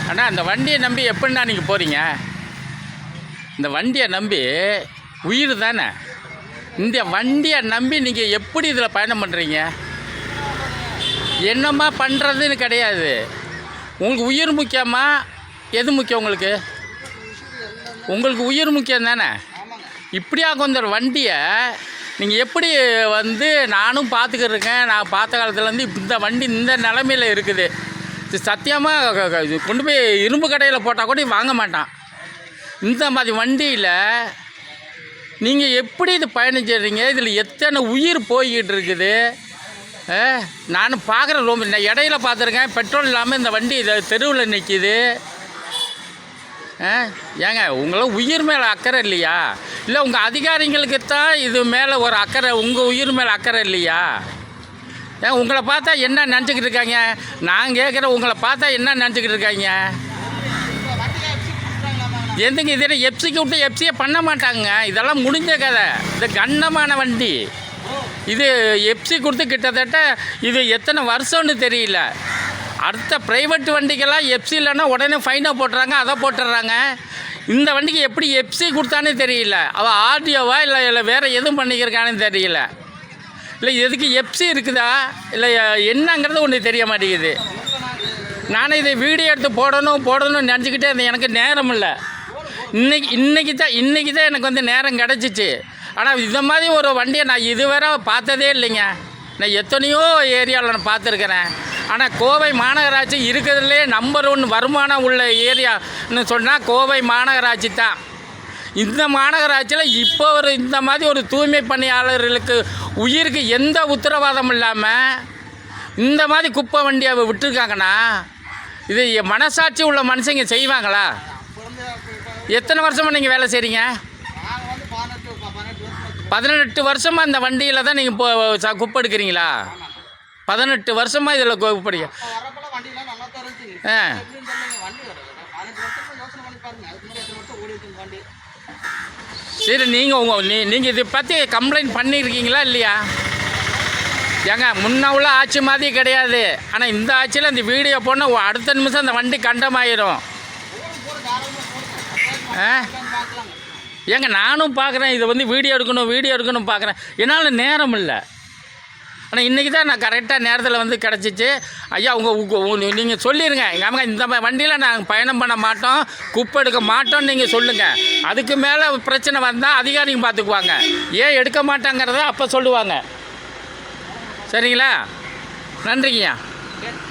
அண்ணா அந்த வண்டியை நம்பி எப்படின்னா நீங்கள் போகிறீங்க? இந்த வண்டியை நம்பி உயிர் தானே. இந்த வண்டியை நம்பி நீங்கள் எப்படி இதில் பயணம் பண்ணுறீங்க? என்னம்மா பண்ணுறதுன்னு கிடையாது. உங்களுக்கு உயிர் முக்கியமா? எது முக்கியம் உங்களுக்கு? உங்களுக்கு உயிர் முக்கியம் தானே. இப்படியா கொஞ்சம் வண்டியை நீங்கள் எப்படி நானும் பார்த்துக்கிருக்கேன். நான் பார்த்த காலத்துலேருந்து இந்த வண்டி இந்த நிலமையில் இருக்குது. இது சத்தியமாக கொண்டு போய் இரும்பு கடையில் போட்டால் கூட வாங்க மாட்டான். இந்த மாதிரி வண்டியில் நீங்கள் எப்படி இது பயணிச்சிடுறீங்க? இதில் எத்தனை உயிர் போய்கிட்டு இருக்குது. நான் பார்க்குறேன். ரொம்ப இடையில பார்த்துருக்கேன், பெட்ரோல் இல்லாமல் இந்த வண்டி தெருவில் நிற்கிது. ஏங்க உங்களாம் உயிர் மேலே அக்கறை இல்லையா? இல்லை உங்கள் அதிகாரிங்களுக்கு தான் இது மேலே ஒரு அக்கறை, உங்கள் உயிர் மேலே அக்கறை இல்லையா? ஏன் உங்களை பார்த்தா என்ன நினச்சிக்கிட்டு இருக்காங்க? நான் கேட்குறேன், உங்களை பார்த்தா என்ன நினச்சிக்கிட்டு இருக்காங்க? எதுங்க இதில் எப்சிக்கு விட்டு எப்சியை பண்ண மாட்டாங்க. இதெல்லாம் முடிஞ்ச கதை. இது கண்ணமான வண்டி. இது எப்சி கொடுத்து கிட்டத்தட்ட இது எத்தனை வருஷம்னு தெரியல. அடுத்த ப்ரைவேட் வண்டிக்கெல்லாம் எப்சி இல்லைன்னா உடனே ஃபைனாக போட்டுறாங்க, அதை போட்டுடுறாங்க. இந்த வண்டிக்கு எப்படி எப்சி கொடுத்தானே தெரியல. அவள் ஆர்டிஓவா இல்லை வேறு எதுவும் பண்ணிக்கிறக்கானு தெரியல. இல்லை எதுக்கு எப்சி இருக்குதா இல்லை என்னங்கிறது ஒன்று தெரிய மாட்டேங்குது. நானே இதை வீடியோ எடுத்து போடணும்னு நினச்சிக்கிட்டே இருந்தேன். எனக்கு நேரம் இல்லை. இன்றைக்கி தான் எனக்கு நேரம் கிடச்சிச்சு. ஆனால் இந்த மாதிரி ஒரு வண்டியை நான் இதுவரை பார்த்ததே இல்லைங்க. நான் எத்தனையோ ஏரியாவில் நான் பார்த்துருக்கிறேன். ஆனால் கோவை மாநகராட்சி இருக்கிறதுலே நம்பர் 1 வருமானம் உள்ள ஏரியான்னு சொன்னால் கோவை மாநகராட்சி தான். இந்த மாநகராட்சியில் இப்போ இந்த மாதிரி ஒரு தூய்மை பணியாளர்களுக்கு உயிருக்கு எந்த உத்தரவாதம் இல்லாமல் இந்த மாதிரி குப்பை வண்டியை விட்டுருக்காங்கன்னா இது மனசாட்சி உள்ள மனுஷங்க செய்வாங்களா? எத்தனை வருஷமாக நீங்கள் வேலை செய்கிறீங்க? 18 வருஷமாக இந்த வண்டியில் தான் நீங்கள் இப்போ குப்பை எடுக்கிறீங்களா? 18 வருஷமாக இதில் குப்பை எடுக்க. சரி, நீங்கள் இதை பற்றி கம்ப்ளைண்ட் பண்ணியிருக்கீங்களா இல்லையா? ஏங்க முன்ன உள்ள ஆட்சி மாதிரி கிடையாது. ஆனால் இந்த ஆட்சியில் இந்த வீடியோ போனால் அடுத்த நிமிஷம் அந்த வண்டி கண்டமாயிரும். ஏங்க நானும் பார்க்குறேன், இதை வீடியோ எடுக்கணும் பார்க்குறேன். என்னால் நேரம் இல்லை. ஆனால் இன்றைக்கி தான் நான் கரெக்டாக நேரத்தில் கிடச்சிச்சு. ஐயா நீங்கள் சொல்லிடுங்க, ஆமாங்க இந்த வண்டியில் நாங்கள் பயணம் பண்ண மாட்டோம், குப்பை எடுக்க மாட்டோம்னு நீங்கள் சொல்லுங்கள். அதுக்கு மேலே பிரச்சனை வந்தால் அதிகாரிங்க பார்த்துக்குவாங்க. ஏன் எடுக்க மாட்டாங்கிறத அப்போ சொல்லுவாங்க. சரிங்களா? நன்றிங்கய்யா.